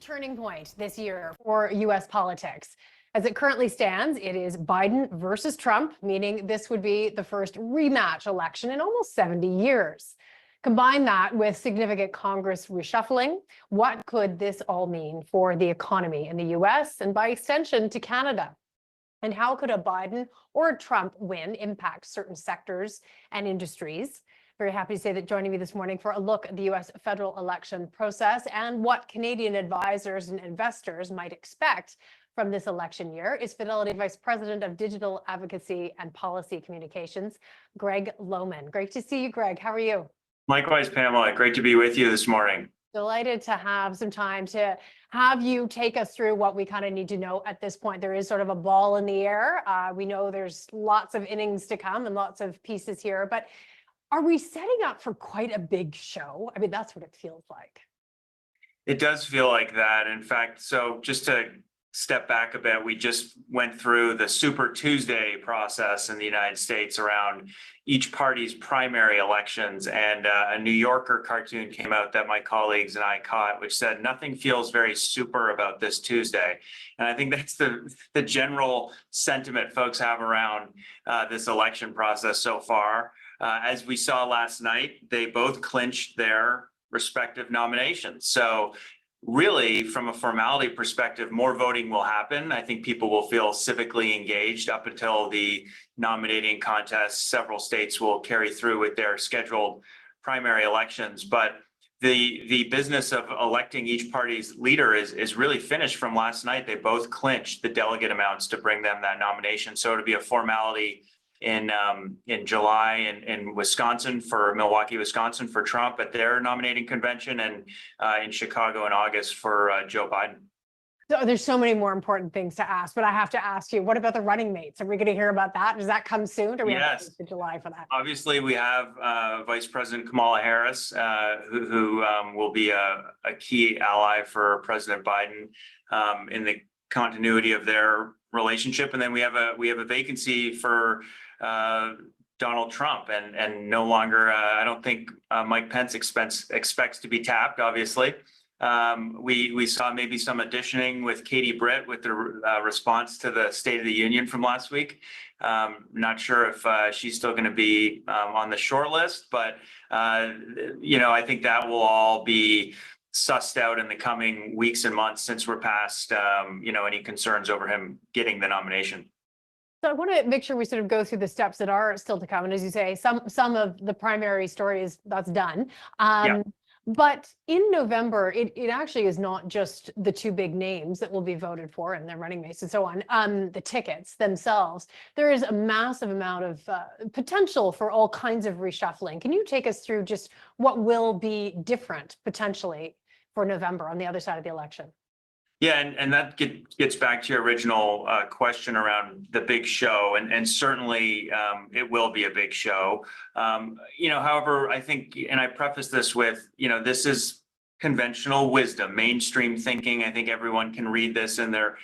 Turning point this year for U.S. politics. As it currently stands, it is Biden versus Trump, meaning this would be the first rematch election in almost 70 years. Combine that with significant Congress reshuffling. What could this all mean for the economy in the U.S. and by extension to Canada? And how could a Biden or a Trump win impact certain sectors and industries? Very happy to say that joining me this morning for a look at the U.S. federal election process and what Canadian advisors and investors might expect from this election year is Fidelity Vice President of Digital Advocacy and Policy Communications, Greg Lowman. Great to see you, Greg. How are you? Likewise, Pamela. Great to be with you this morning. Delighted to have some time to have you take us through what we kind of need to know at this point. There is sort of a ball in the air. We know there's lots of innings to come and lots of pieces here, but are we setting up for quite a big show? I mean, that's what it feels like. It does feel like that. In fact, so just to step back a bit, we just went through the Super Tuesday process in the United States around each party's primary elections. And a New Yorker cartoon came out that my colleagues and I caught, which said, "Nothing feels very super about this Tuesday." And I think that's the general sentiment folks have around this election process so far. As we saw last night, they both clinched their respective nominations. So really, from a formality perspective, more voting will happen. I think people will feel civically engaged up until the nominating contest. Several states will carry through with their scheduled primary elections. But the business of electing each party's leader is really finished from last night. They both clinched the delegate amounts to bring them that nomination. So it'll be a formality in July in Wisconsin for Milwaukee, Wisconsin for Trump at their nominating convention, and in Chicago in August for Joe Biden. So there's so many more important things to ask, but I have to ask you, what about the running mates? Are we going to hear about that? Does that come soon? Or we have to wait to July for that? Obviously, we have Vice President Kamala Harris, who will be a key ally for President Biden in the continuity of their relationship. And then we have a vacancy for Donald Trump, and no longer, I don't think Mike Pence expects to be tapped, obviously. We saw maybe some additioning with Katie Britt with the response to the State of the Union from last week. Not sure if she's still going to be on the short list, but I think that will all be sussed out in the coming weeks and months since we're past any concerns over him getting the nomination. So I want to make sure we sort of go through the steps that are still to come. And as you say, some of the primary stories that's done. But in November, it actually is not just the two big names that will be voted for and their running mates and so on, the tickets themselves. There is a massive amount of potential for all kinds of reshuffling. Can you take us through just what will be different potentially for November on the other side of the election? Yeah, and that gets back to your original question around the big show, and certainly it will be a big show. However, I think, and I preface this with, this is conventional wisdom, mainstream thinking. I think everyone can read this in their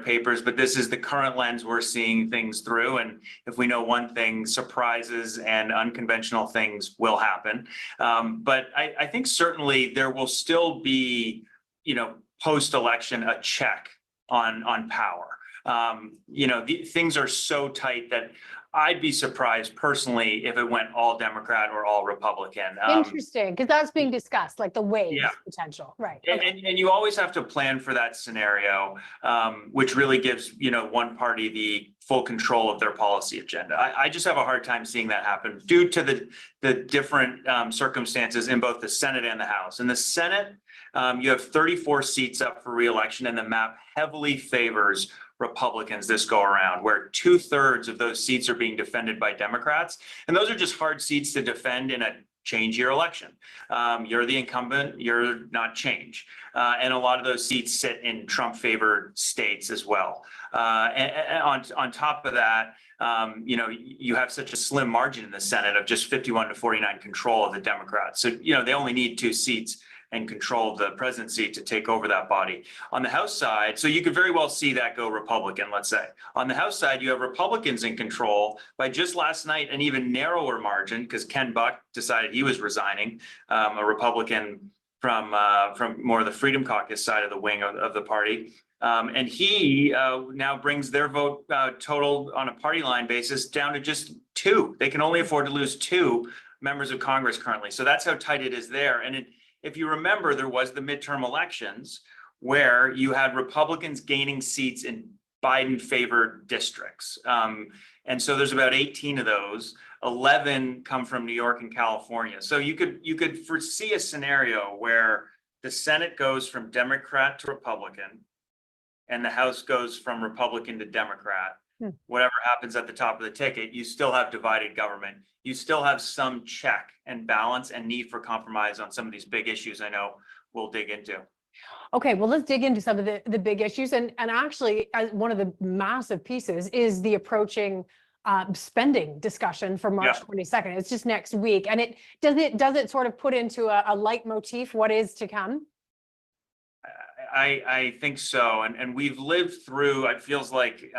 papers, but this is the current lens we're seeing things through. And if we know one thing, surprises and unconventional things will happen. But I think certainly there will still be, post-election, a check on power. Things are so tight that I'd be surprised personally if it went all Democrat or all Republican. Interesting, because that's being discussed, like the wave potential, right? Okay. And you always have to plan for that scenario, which really gives one party the full control of their policy agenda. I just have a hard time seeing that happen due to the different circumstances in both the Senate and the House. In the Senate, you have 34 seats up for re-election, and the map heavily favors Republicans this go around, where 2/3 of those seats are being defended by Democrats. And those are just hard seats to defend in a change year election. You're the incumbent, you're not change. And a lot of those seats sit in Trump favored states as well. And on top of that, you have such a slim margin in the Senate of just 51 to 49 control of the Democrats. So, they only need 2 seats and control of the presidency to take over that body. On the House side, so you could very well see that go Republican, let's say. On the House side, you have Republicans in control by just last night an even narrower margin, because Ken Buck decided he was resigning, a Republican from more of the Freedom Caucus side of the wing of the party. And he now brings their vote total on a party line basis down to just 2. They can only afford to lose 2 members of Congress currently. So that's how tight it is there. And if you remember, there was the midterm elections where you had Republicans gaining seats in Biden favored districts. And so there's about 18 of those. 11 come from New York and California. So you could foresee a scenario where the Senate goes from Democrat to Republican and the House goes from Republican to Democrat. Whatever happens at the top of the ticket, you still have divided government. You still have some check and balance and need for compromise on some of these big issues I know we'll dig into. Okay, well, let's dig into some of the big issues. And actually, one of the massive pieces is the approaching spending discussion for March 22nd. It's just next week. And does it sort of put into a leitmotif what is to come? I think so. And we've lived through, it feels like,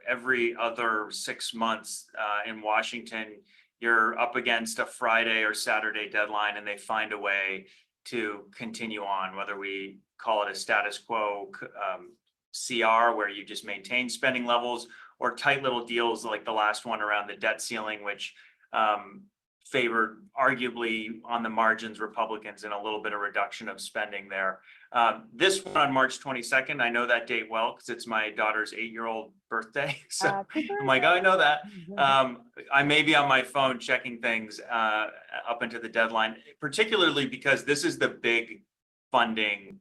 every other 6 months in Washington, you're up against a Friday or Saturday deadline and they find a way to continue on, whether we call it a status quo CR, where you just maintain spending levels, or tight little deals like the last one around the debt ceiling, which favored arguably on the margins Republicans and a little bit of reduction of spending there. This one on March 22nd, I know that date well because it's my daughter's 8-year-old birthday. So I'm like, oh, I know that. I may be on my phone checking things up into the deadline, particularly because this is the big funding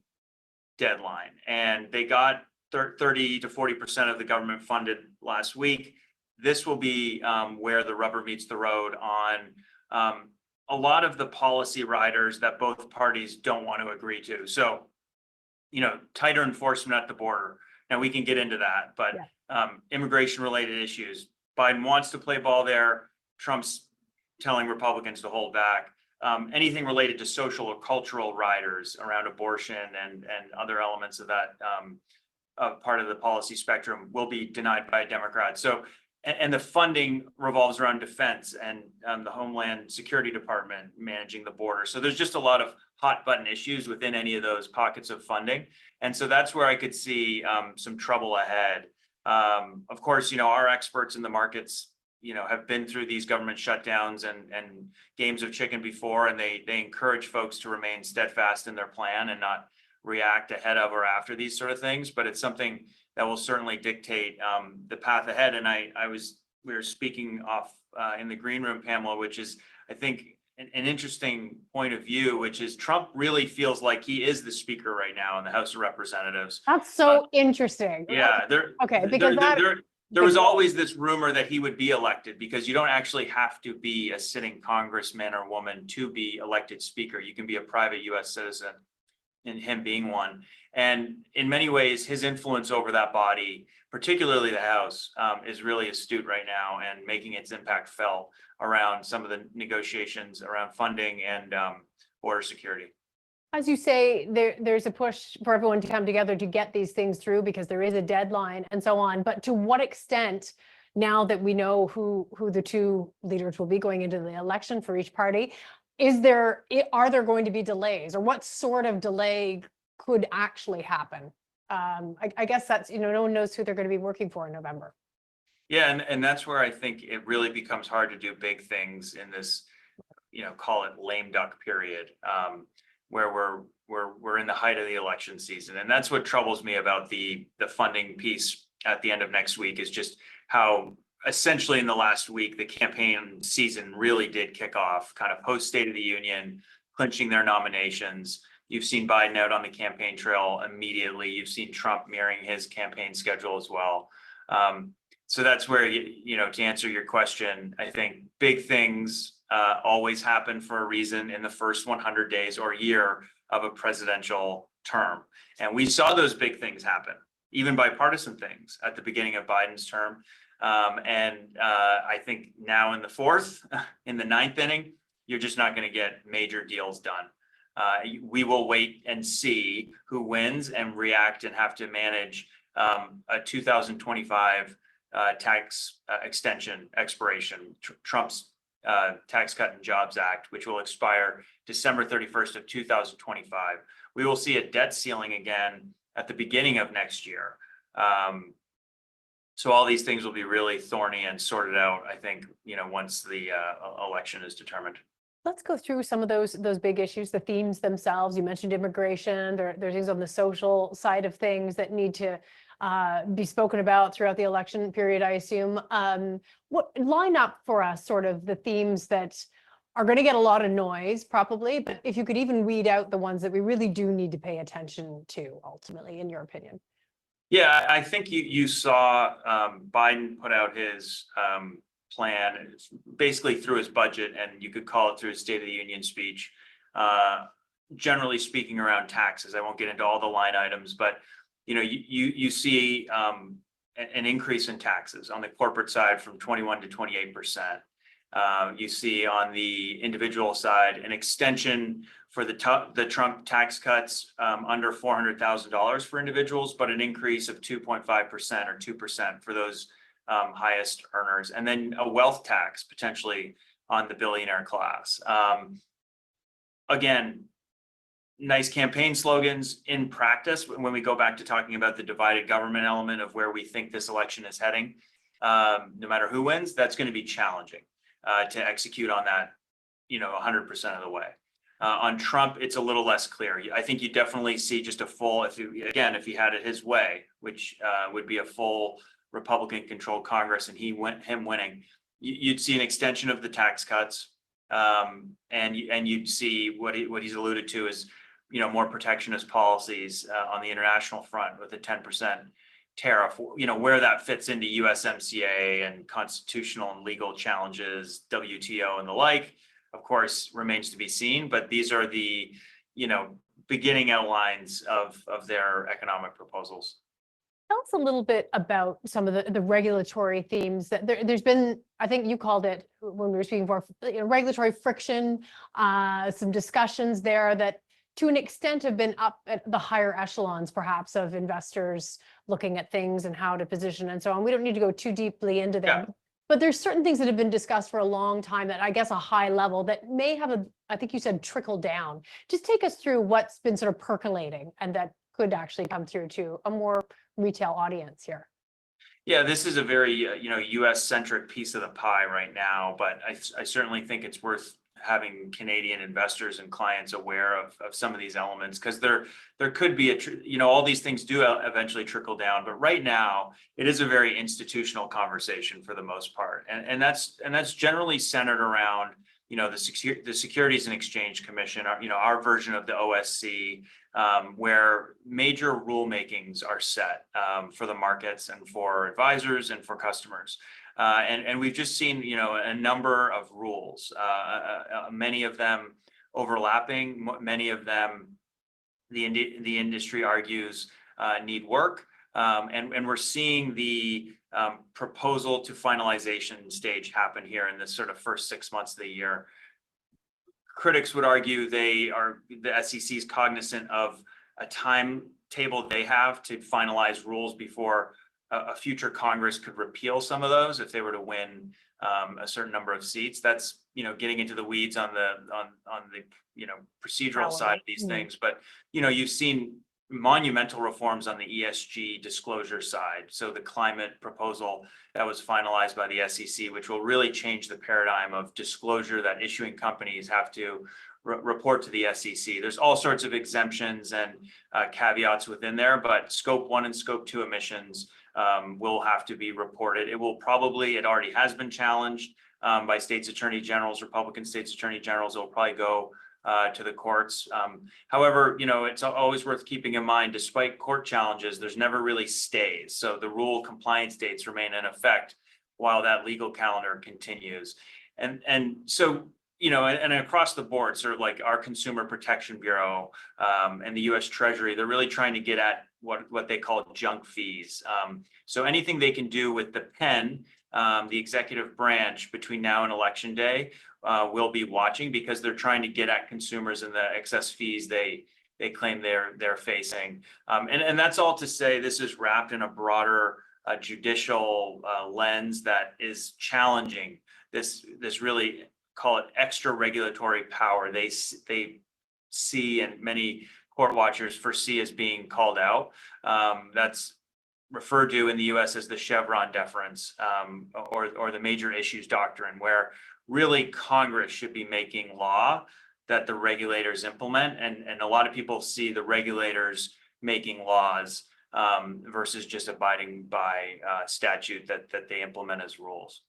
deadline. And they got 30 to 40% of the government funded last week. This will be where the rubber meets the road on a lot of the policy riders that both parties don't want to agree to. So, tighter enforcement at the border. Now we can get into that, but immigration related issues. Biden wants to play ball there. Trump's telling Republicans to hold back. Anything related to social or cultural riders around abortion and other elements of that part of the policy spectrum will be denied by Democrats. So, and the funding revolves around defense and the Homeland Security Department managing the border. So there's just a lot of hot button issues within any of those pockets of funding. And so that's where I could see some trouble ahead. Of course, our experts in the markets, have been through these government shutdowns and games of chicken before, and they encourage folks to remain steadfast in their plan and not react ahead of or after these sort of things. But it's something that will certainly dictate the path ahead. And we were speaking off in the green room, Pamela, which is, I think, an interesting point of view, which is Trump really feels like he is the speaker right now in the House of Representatives. That's so interesting. Yeah. There was always this rumor that he would be elected, because you don't actually have to be a sitting congressman or woman to be elected speaker. You can be a private U.S. citizen, and him being one. And in many ways, his influence over that body, particularly the House, is really astute right now and making its impact felt around some of the negotiations around funding and border security. As you say, there's a push for everyone to come together to get these things through because there is a deadline and so on. But to what extent, now that we know who the two leaders will be going into the election for each party, are there going to be delays, or what sort of delay could actually happen? I guess that's, no one knows who they're going to be working for in November. Yeah, and that's where I think it really becomes hard to do big things in this, call it lame duck period, where we're in the height of the election season. And that's what troubles me about the funding piece at the end of next week, is just how essentially in the last week, the campaign season really did kick off, kind of post State of the Union, clinching their nominations. You've seen Biden out on the campaign trail immediately. You've seen Trump mirroring his campaign schedule as well. So that's where, to answer your question, I think big things always happen for a reason in the first 100 days or year of a presidential term. And we saw those big things happen, even bipartisan things at the beginning of Biden's term. I think now in the fourth, in the ninth inning, you're just not going to get major deals done. We will wait and see who wins and react and have to manage a 2025 tax extension expiration, Trump's Tax Cut and Jobs Act, which will expire December 31st of 2025. We will see a debt ceiling again at the beginning of next year. So all these things will be really thorny and sorted out, I think, once the election is determined. Let's go through some of those big issues, the themes themselves. You mentioned immigration. There are things on the social side of things that need to be spoken about throughout the election period, I assume. What line up for us sort of the themes that are going to get a lot of noise, probably, but if you could even weed out the ones that we really do need to pay attention to, ultimately, in your opinion. Yeah, I think you saw Biden put out his plan basically through his budget, and you could call it through his State of the Union speech, generally speaking around taxes. I won't get into all the line items, but you see an increase in taxes on the corporate side from 21 to 28%. You see on the individual side an extension for the Trump tax cuts under $400,000 for individuals, but an increase of 2.5% or 2% for those highest earners, and then a wealth tax potentially on the billionaire class. Again, nice campaign slogans. In practice, when we go back to talking about the divided government element of where we think this election is heading, no matter who wins, that's going to be challenging to execute on that, 100% of the way. On Trump, it's a little less clear. I think you definitely see just a full, if he had it his way, which would be a full Republican-controlled Congress, and him winning, you'd see an extension of the tax cuts, and you'd see what he's alluded to is, more protectionist policies on the international front with a 10% tariff. Where that fits into USMCA and constitutional and legal challenges, WTO and the like, of course, remains to be seen. But these are the, beginning outlines of their economic proposals. Tell us a little bit about some of the regulatory themes that there's been, I think you called it when we were speaking for regulatory friction, some discussions there that to an extent have been up at the higher echelons, perhaps, of investors looking at things and how to position and so on. We don't need to go too deeply into them. Yeah. But there's certain things that have been discussed for a long time that I guess a high level that may have I think you said trickle down. Just take us through what's been sort of percolating and that could actually come through to a more retail audience here. Yeah, this is a very US centric piece of the pie right now, but I certainly think it's worth having Canadian investors and clients aware of some of these elements, because there could be all these things do eventually trickle down, but right now it is a very institutional conversation for the most part, and that's generally centered around the Securities and Exchange Commission, our version of the OSC, where major rulemakings are set for the markets and for advisors and for customers. And we've just seen, a number of rules, many of them overlapping, many of them the industry argues need work. And we're seeing the proposal to finalization stage happen here in this sort of first 6 months of the year. Critics would argue the SEC is cognizant of a timetable they have to finalize rules before a future Congress could repeal some of those if they were to win a certain number of seats. That's getting into the weeds on the procedural side of these things. But you've seen monumental reforms on the ESG disclosure side. So the climate proposal that was finalized by the SEC, which will really change the paradigm of disclosure that issuing companies have to report to the SEC. There's all sorts of exemptions and caveats within there, but scope 1 and scope 2 emissions will have to be reported. It already has been challenged by states attorney generals, Republican states attorney generals. It will probably go to the courts. However, it's always worth keeping in mind, despite court challenges, there's never really stays. So the rule compliance dates remain in effect while that legal calendar continues. And so, and across the board, sort of like our Consumer Protection Bureau and the US Treasury, they're really trying to get at what they call junk fees. So anything they can do with the pen, the executive branch, between now and election day, will be watching, because they're trying to get at consumers and the excess fees they claim they're facing. And that's all to say this is wrapped in a broader judicial lens that is challenging this really, call it extra regulatory power they see, and many court watchers foresee as being called out. That's referred to in the US as the Chevron deference, or the major issues doctrine, where really Congress should be making law that the regulators implement. And a lot of people see the regulators making laws versus just abiding by statute that they implement as rules.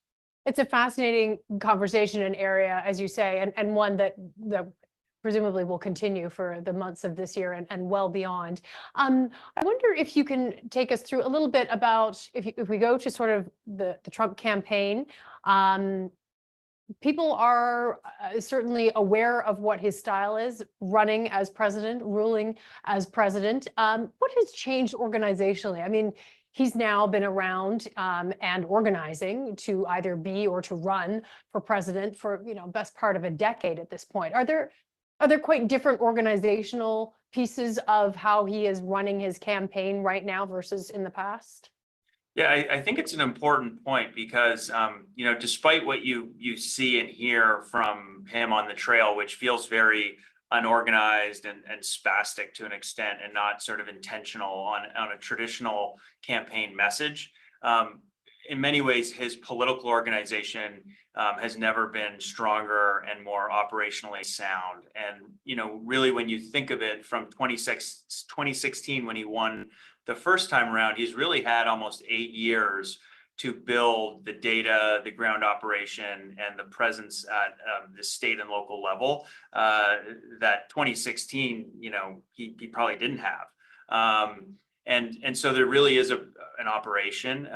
It's a fascinating conversation and area, as you say, and one that presumably will continue for the months of this year and well beyond. I wonder if you can take us through a little bit about, if we go to sort of the Trump campaign, people are certainly aware of what his style is, running as president, ruling as president. What has changed organizationally? I mean, he's now been around and organizing to either be or to run for president for, best part of a decade at this point. Are there quite different organizational pieces of how he is running his campaign right now versus in the past? Yeah, I think it's an important point, because, despite what you see and hear from him on the trail, which feels very unorganized and spastic to an extent, and not sort of intentional on a traditional campaign message, in many ways, his political organization has never been stronger and more operationally sound. And, really, when you think of it from 2016, when he won the first time around, he's really had almost 8 years to build the data, the ground operation, and the presence at the state and local level that 2016, he probably didn't have. And so there really is an operation.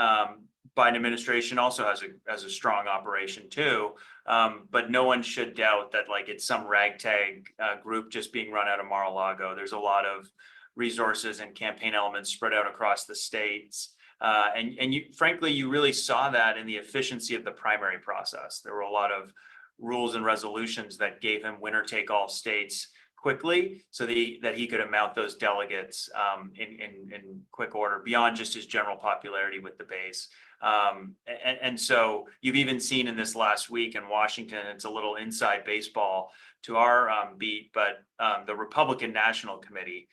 Biden administration also has a strong operation too, but no one should doubt that it's some ragtag group just being run out of Mar-a-Lago. There's a lot of resources and campaign elements spread out across the states, and frankly, you really saw that in the efficiency of the primary process. There were a lot of rules and resolutions that gave him winner-take-all states quickly, so that he could amount those delegates in quick order, beyond just his general popularity with the base. And so you've even seen in this last week in Washington, it's a little inside baseball to our beat, but the Republican National Committee,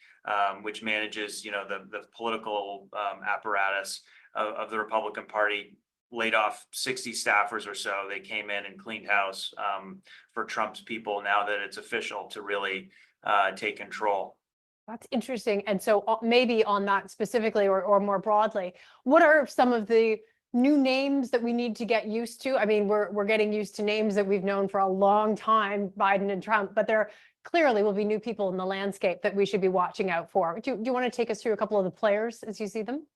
which manages the political apparatus of the Republican Party, laid off 60 staffers or so. They came in and cleaned house for Trump's people, now that it's official, to really take control. That's interesting. And so maybe on that specifically, or more broadly, what are some of the new names that we need to get used to? I mean, we're getting used to names that we've known for a long time, Biden and Trump, but there clearly will be new people in the landscape that we should be watching out for. Do you want to take us through a couple of the players as you see them?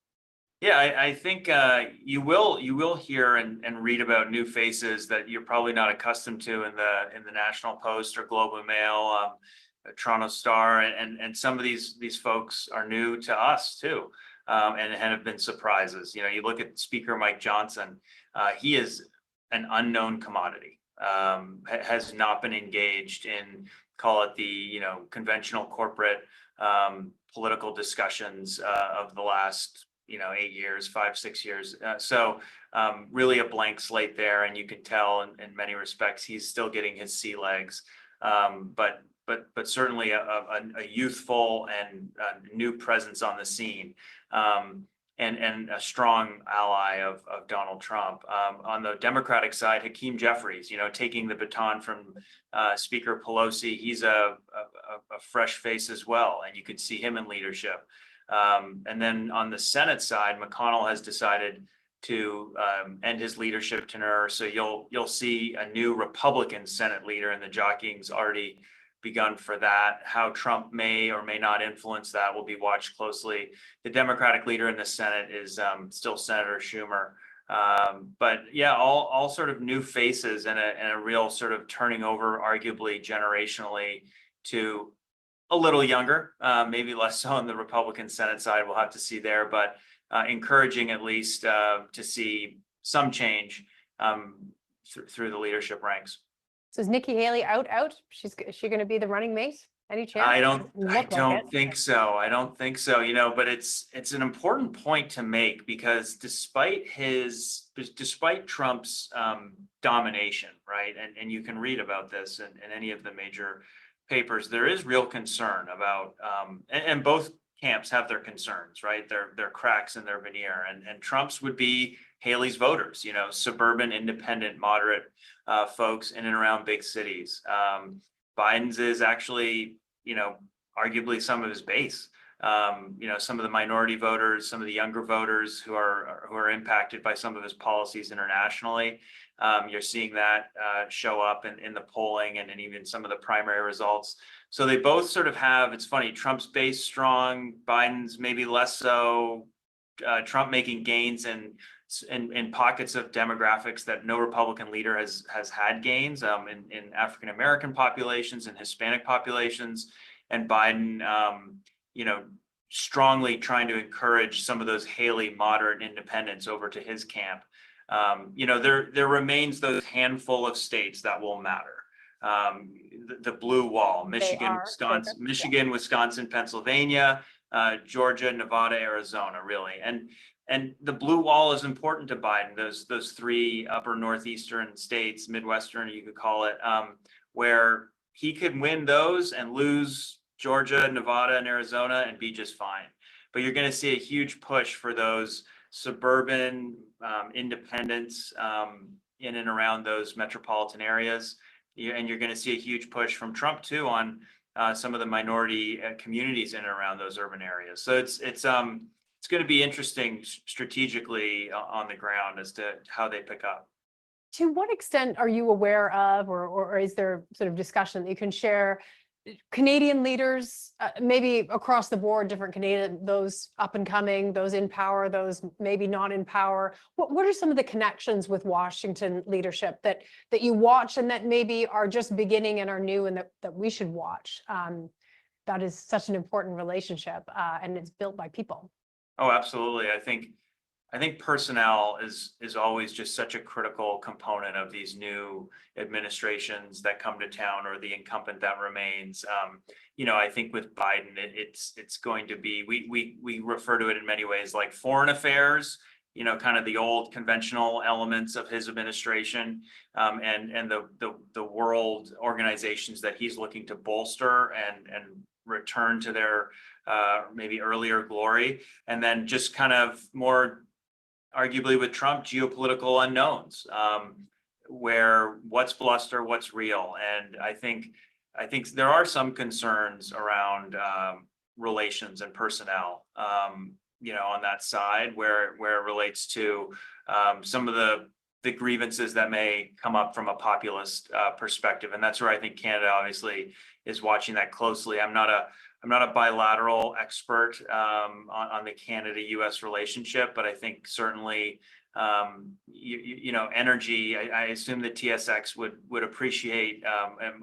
Yeah, I think you will hear and read about new faces that you're probably not accustomed to in the National Post or Globe and Mail, Toronto Star, and some of these folks are new to us too, and have been surprises. You look at Speaker Mike Johnson, he is an unknown commodity, has not been engaged in, call it the conventional corporate political discussions of the last 8 years, 5-6 years. So really a blank slate there, and you can tell in many respects he's still getting his sea legs, but certainly a youthful and new presence on the scene, and a strong ally of Donald Trump. On the Democratic side, Hakeem Jeffries, taking the baton from Speaker Pelosi, he's a fresh face as well, and you could see him in leadership. And then on the Senate side, McConnell has decided to end his leadership tenure, so you'll see a new Republican Senate leader, and the jockeying's already begun for that. How Trump may or may not influence that will be watched closely. The Democratic leader in the Senate is still Senator Schumer. But yeah, all sort of new faces, and a real sort of turning over, arguably generationally, to a little younger, maybe less so on the Republican Senate side. We'll have to see there, but encouraging at least to see some change through the leadership ranks. So is Nikki Haley out? Is she going to be the running mate? Any chance? I Doesn't look like it. think so. I don't think so, you know, but it's an important point to make because despite Trump's domination, right? And you can read about this in any of the major papers, there is real concern about and both camps have their concerns, right? Their cracks in their veneer. And Trump's would be Haley's voters, you know, suburban, independent, moderate folks in and around big cities. Biden's is actually, you know, arguably some of his base. You know, some of the minority voters, some of the younger voters who are impacted by some of his policies internationally. You're seeing that show up in the polling and even some of the primary results. So they both sort of have, it's funny, Trump's base strong, Biden's maybe less so. Trump making gains in pockets of demographics that no Republican leader has had gains in African American populations and Hispanic populations, and Biden, you know, strongly trying to encourage some of those Haley moderate independents over to his camp. You know, there remains those handful of states that will matter. The blue wall, Michigan, Wisconsin, Pennsylvania, Georgia, Nevada, Arizona, really. And the blue wall is important to Biden, those three upper northeastern states, Midwestern, you could call it, where he could win those and lose Georgia, Nevada, and Arizona and be just fine. But you're going to see a huge push for those suburban independents in and around those metropolitan areas. And you're going to see a huge push from Trump too on some of the minority communities in and around those urban areas. So it's going to be interesting strategically on the ground as to how they pick up. To what extent are you aware of, or is there sort of discussion that you can share, Canadian leaders, maybe across the board, different Canadian, those up and coming, those in power, those maybe not in power? What are some of the connections with Washington leadership that you watch and that maybe are just beginning and are new and that we should watch? That is such an important relationship, and it's built by people. Oh, absolutely. I think personnel is always just such a critical component of these new administrations that come to town or the incumbent that remains. You know, I think with Biden, it's going to be, we refer to it in many ways like foreign affairs, you know, kind of the old conventional elements of his administration, and the world organizations that he's looking to bolster and return to their maybe earlier glory, and then just kind of more arguably with Trump, geopolitical unknowns, where what's bluster, what's real. And I think there are some concerns around relations and personnel, you know, on that side where it relates to some of the grievances that may come up from a populist perspective. And that's where I think Canada obviously is watching that closely. I'm not a bilateral expert on the Canada-US relationship, but I think certainly, you know, energy, I assume the TSX would appreciate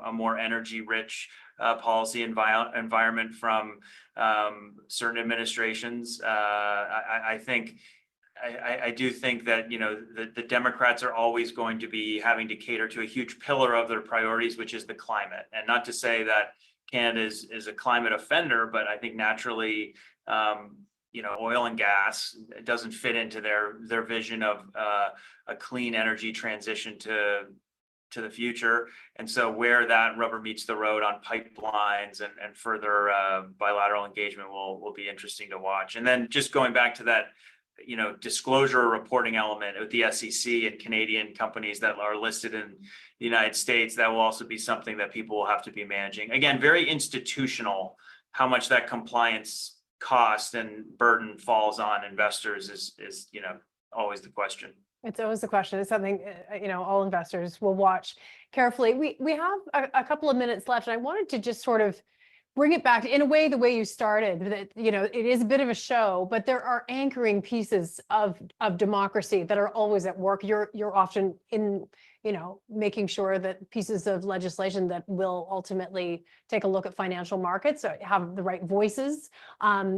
a more energy-rich policy environment from certain administrations. I do think that, you know, the Democrats are always going to be having to cater to a huge pillar of their priorities, which is the climate. And not to say that Canada is a climate offender, but I think naturally, you know, oil and gas doesn't fit into their vision of a clean energy transition to the future. And so where that rubber meets the road on pipelines and further bilateral engagement will be interesting to watch. And then just going back to that, you know, disclosure reporting element with the SEC and Canadian companies that are listed in the United States, that will also be something that people will have to be managing. Again, very institutional. How much that compliance cost and burden falls on investors is you know, always the question. It's always the question. It's something, you know, all investors will watch carefully. We have a couple of minutes left, and I wanted to just sort of bring it back in a way, the way you started, that, you know, it is a bit of a show, but there are anchoring pieces of democracy that are always at work. You're often in, you know, making sure that pieces of legislation that will ultimately take a look at financial markets have the right voices.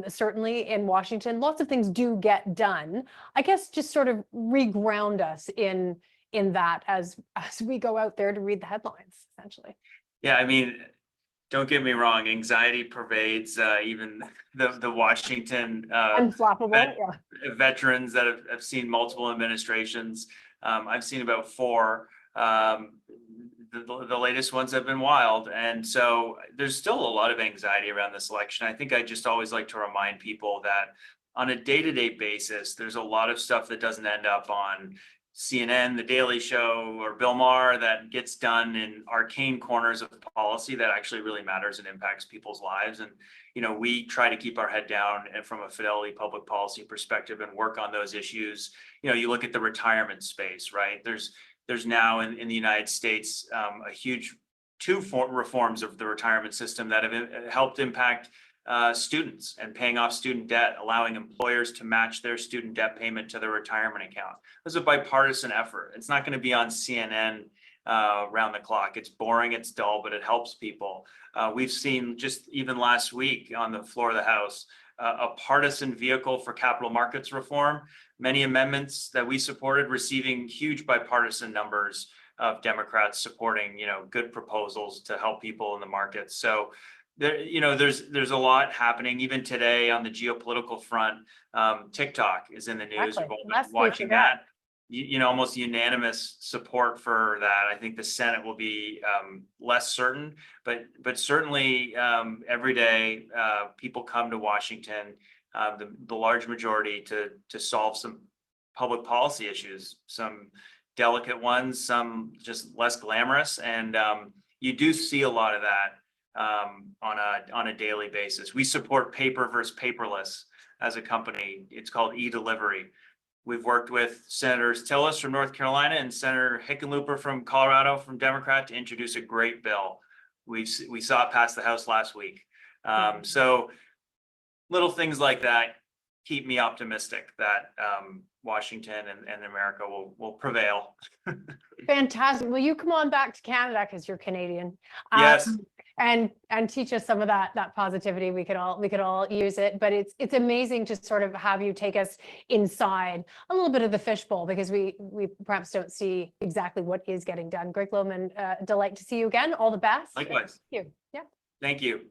Certainly in Washington, lots of things do get done. I guess just sort of reground us in in that as we go out there to read the headlines, essentially. Yeah, I mean, don't get me wrong, anxiety pervades even the Washington Unflappable, vet- yeah. veterans that have seen multiple administrations. I've seen about 4. The latest ones have been wild. And so there's still a lot of anxiety around this election. I think I just always like to remind people that on a day-to-day basis, there's a lot of stuff that doesn't end up on CNN, The Daily Show, or Bill Maher that gets done in arcane corners of policy that actually really matters and impacts people's lives. And, you know, we try to keep our head down and from a Fidelity public policy perspective and work on those issues. You know, you look at the retirement space, right? There's now in the United States a huge 2 reforms of the retirement system that have helped impact students and paying off student debt, allowing employers to match their student debt payment to their retirement account. This is a bipartisan effort. It's not going to be on CNN round the clock. It's boring, it's dull, but it helps people. We've seen just even last week on the floor of the House, a partisan vehicle for capital markets reform, many amendments that we supported receiving huge bipartisan numbers of Democrats supporting, you know, good proposals to help people in the markets. So there, you know, there's a lot happening even today on the geopolitical front. TikTok is in the news. Exactly. We've all been watching that. You know, almost unanimous support for that. I think the Senate will be less certain, but certainly every day people come to Washington, the large majority to solve some public policy issues, some delicate ones, some just less glamorous, and you do see a lot of that on a daily basis. We support paper versus paperless as a company. It's called e-delivery. We've worked with Senators Tillis from North Carolina and Senator Hickenlooper from Colorado from Democrat to introduce a great bill. We saw it pass the House last week. So little things like that keep me optimistic that Washington and America will prevail. Fantastic. Will you come on back to Canada because you're Canadian? Yes. And teach us some of that positivity. We could all use it. But it's amazing to sort of have you take us inside a little bit of the fishbowl, because we perhaps don't see exactly what is getting done. Greg Lowman, delight to see you again. All the best. Likewise. Thank you. Yeah. Thank you.